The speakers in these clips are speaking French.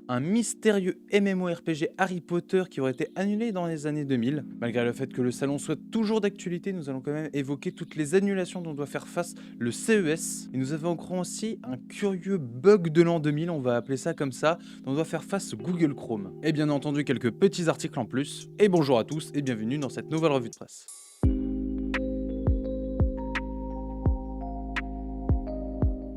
un mystérieux MMORPG Harry Potter qui aurait été annulé dans les années 2000. Malgré le fait que le salon soit toujours d'actualité, nous allons quand même évoquer toutes les annulations dont doit faire face le CES. Et nous avons aussi un curieux bug de l'an 2000, on va appeler ça comme ça, dont doit faire face Google Chrome. Et bien entendu quelques petits articles en plus. Et bonjour à tous et bienvenue dans cette nouvelle revue de presse.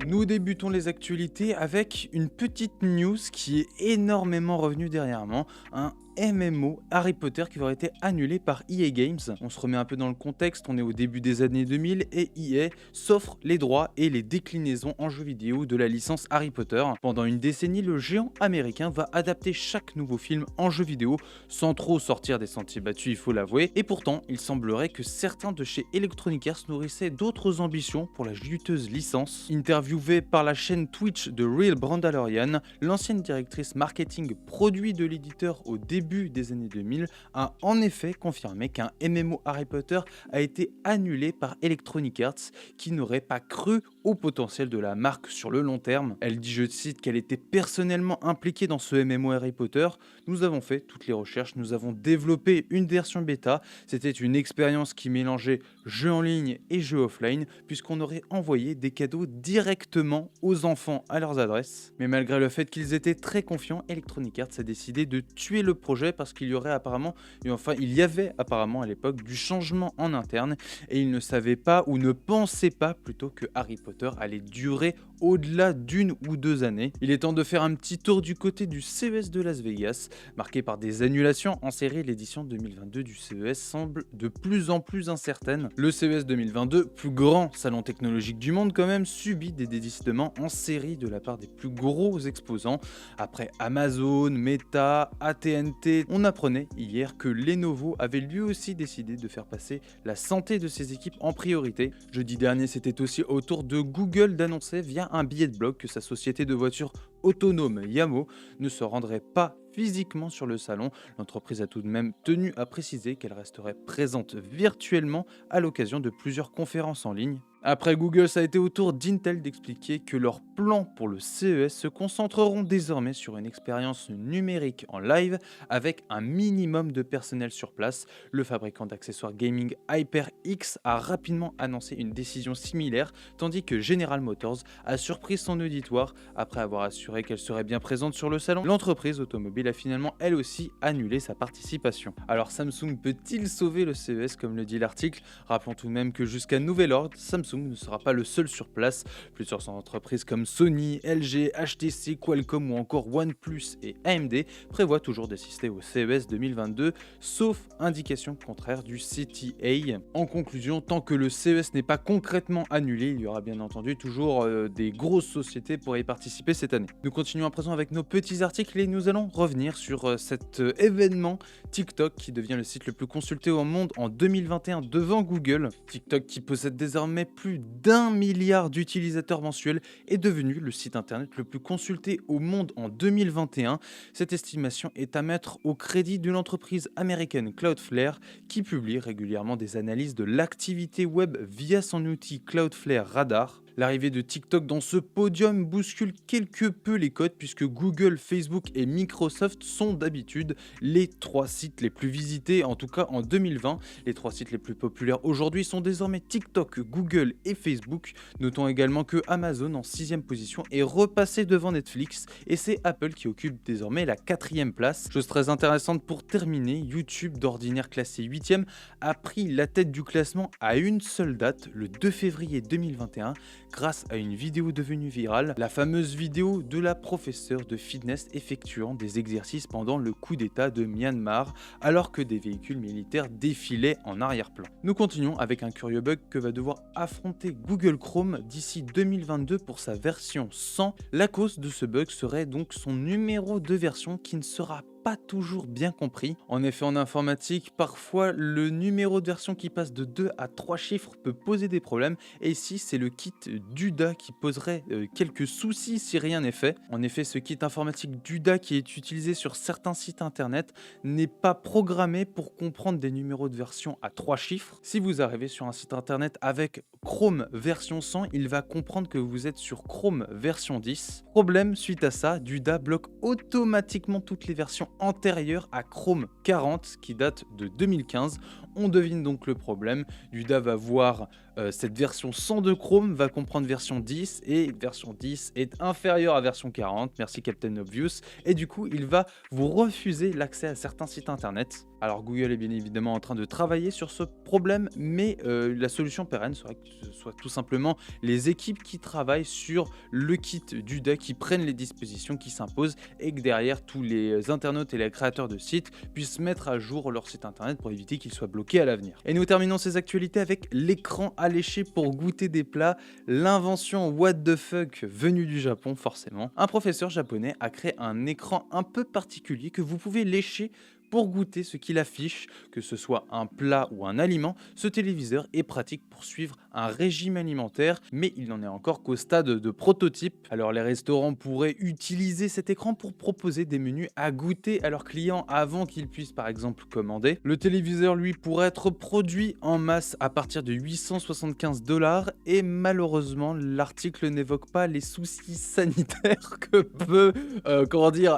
Nous débutons les actualités avec une petite news qui est énormément revenue dernièrement, un MMO Harry Potter qui aurait été annulé par EA Games. On se remet un peu dans le contexte, on est au début des années 2000 et EA s'offre les droits et les déclinaisons en jeux vidéo de la licence Harry Potter. Pendant une décennie, le géant américain va adapter chaque nouveau film en jeu vidéo sans trop sortir des sentiers battus, il faut l'avouer. Et pourtant, il semblerait que certains de chez Electronic Arts nourrissaient d'autres ambitions pour la juteuse licence. Interviewée par la chaîne Twitch de Real Brandalorian, l'ancienne directrice marketing produit de l'éditeur au début des années 2000 a en effet confirmé qu'un MMO Harry Potter a été annulé par Electronic Arts qui n'aurait pas cru au potentiel de la marque sur le long terme. Elle dit, je cite, qu'elle était personnellement impliquée dans ce MMO Harry Potter. Nous avons fait toutes les recherches, nous avons développé une version bêta. C'était une expérience qui mélangeait jeu en ligne et jeu offline puisqu'on aurait envoyé des cadeaux directement aux enfants à leurs adresses. Mais malgré le fait qu'ils étaient très confiants, Electronic Arts a décidé de tuer le projet parce qu'il y aurait apparemment, il y avait apparemment à l'époque du changement en interne et ils ne savaient pas ou ne pensaient pas plutôt que Harry Potter allait durer au-delà d'une ou 2 années. Il est temps de faire un petit tour du côté du CES de Las Vegas, marqué par des annulations en série. L'édition 2022 du CES semble de plus en plus incertaine. Le CES 2022, plus grand salon technologique du monde quand même, subit des désistements en série de la part des plus gros exposants. Après Amazon, Meta, AT&T, on apprenait hier que Lenovo avait lui aussi décidé de faire passer la santé de ses équipes en priorité. Jeudi dernier, c'était aussi au tour de Google d'annoncer via un billet de blog que sa société de voitures autonome Yamo ne se rendrait pas physiquement sur le salon. L'entreprise a tout de même tenu à préciser qu'elle resterait présente virtuellement à l'occasion de plusieurs conférences en ligne. Après Google, ça a été au tour d'Intel d'expliquer que leurs plans pour le CES se concentreront désormais sur une expérience numérique en live avec un minimum de personnel sur place. Le fabricant d'accessoires gaming HyperX a rapidement annoncé une décision similaire, tandis que General Motors a surpris son auditoire après avoir assuré qu'elle serait bien présente sur le salon. L'entreprise automobile a finalement elle aussi annulé sa participation. Alors Samsung peut-il sauver le CES comme le dit l'article? Rappelons tout de même que jusqu'à nouvel ordre, Samsung ne sera pas le seul sur place. Plusieurs entreprises comme Sony, LG, HTC, Qualcomm ou encore OnePlus et AMD prévoient toujours d'assister au CES 2022, sauf indication contraire du CTA. En conclusion, tant que le CES n'est pas concrètement annulé, il y aura bien entendu toujours des grosses sociétés pour y participer cette année. Nous continuons à présent avec nos petits articles et nous allons revenir sur cet événement TikTok qui devient le site le plus consulté au monde en 2021 devant Google. TikTok qui possède désormais plus d'1 milliard d'utilisateurs mensuels est devenu le site internet le plus consulté au monde en 2021. Cette estimation est à mettre au crédit de l'entreprise américaine Cloudflare qui publie régulièrement des analyses de l'activité web via son outil Cloudflare Radar. L'arrivée de TikTok dans ce podium bouscule quelque peu les codes puisque Google, Facebook et Microsoft sont d'habitude les 3 sites les plus visités, en tout cas en 2020. Les 3 sites les plus populaires aujourd'hui sont désormais TikTok, Google et Facebook. Notons également que Amazon en 6e position est repassé devant Netflix et c'est Apple qui occupe désormais la 4e place. Chose très intéressante pour terminer, YouTube d'ordinaire classé 8e a pris la tête du classement à une seule date, le 2 février 2021. Grâce à une vidéo devenue virale, la fameuse vidéo de la professeure de fitness effectuant des exercices pendant le coup d'état de Myanmar alors que des véhicules militaires défilaient en arrière-plan. Nous continuons avec un curieux bug que va devoir affronter Google Chrome d'ici 2022 pour sa version 100. La cause de ce bug serait donc son numéro de version qui ne sera pas toujours bien compris. En effet, en informatique, parfois le numéro de version qui passe de 2 à 3 chiffres peut poser des problèmes, et ici c'est le kit DUDA qui poserait quelques soucis si rien n'est fait. En effet, ce kit informatique DUDA qui est utilisé sur certains sites internet n'est pas programmé pour comprendre des numéros de version à 3 chiffres. Si vous arrivez sur un site internet avec Chrome version 100, il va comprendre que vous êtes sur Chrome version 10. Problème, suite à ça, DUDA bloque automatiquement toutes les versions antérieures à Chrome 40 qui date de 2015. On devine donc le problème. DUDA va voir cette version 100 de Chrome, va comprendre version 10 et version 10 est inférieure à version 40. Merci Captain Obvious. Et du coup, il va vous refuser l'accès à certains sites internet. Alors Google est bien évidemment en train de travailler sur ce problème, mais la solution pérenne serait que ce soit tout simplement les équipes qui travaillent sur le kit DUDA qui prennent les dispositions qui s'imposent et que derrière tous les internautes et les créateurs de sites puissent mettre à jour leur site internet pour éviter qu'ils soient bloqués à l'avenir. Et nous terminons ces actualités avec l'écran alléché pour goûter des plats, l'invention what the fuck venue du Japon forcément. Un professeur japonais a créé un écran un peu particulier que vous pouvez lécher pour goûter ce qu'il affiche, que ce soit un plat ou un aliment. Ce téléviseur est pratique pour suivre un régime alimentaire, mais il n'en est encore qu'au stade de prototype. Alors les restaurants pourraient utiliser cet écran pour proposer des menus à goûter à leurs clients avant qu'ils puissent par exemple commander. Le téléviseur lui pourrait être produit en masse à partir de 875$ et malheureusement l'article n'évoque pas les soucis sanitaires que peut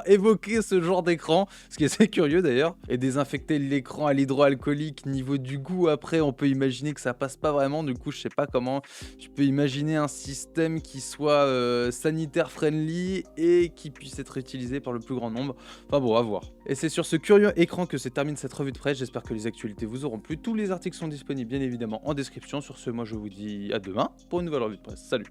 évoquer ce genre d'écran, ce qui est assez curieux d'ailleurs. Et désinfecter l'écran à l'hydroalcoolique, niveau du goût, après on peut imaginer que ça passe pas vraiment. Du coup je sais pas comment tu peux imaginer un système qui soit sanitaire friendly et qui puisse être utilisé par le plus grand nombre. Enfin bon, à voir. Et c'est sur ce curieux écran que se termine cette revue de presse. J'espère que les actualités vous auront plu. Tous les articles sont disponibles bien évidemment en description. Sur ce, moi je vous dis à demain pour une nouvelle revue de presse. Salut.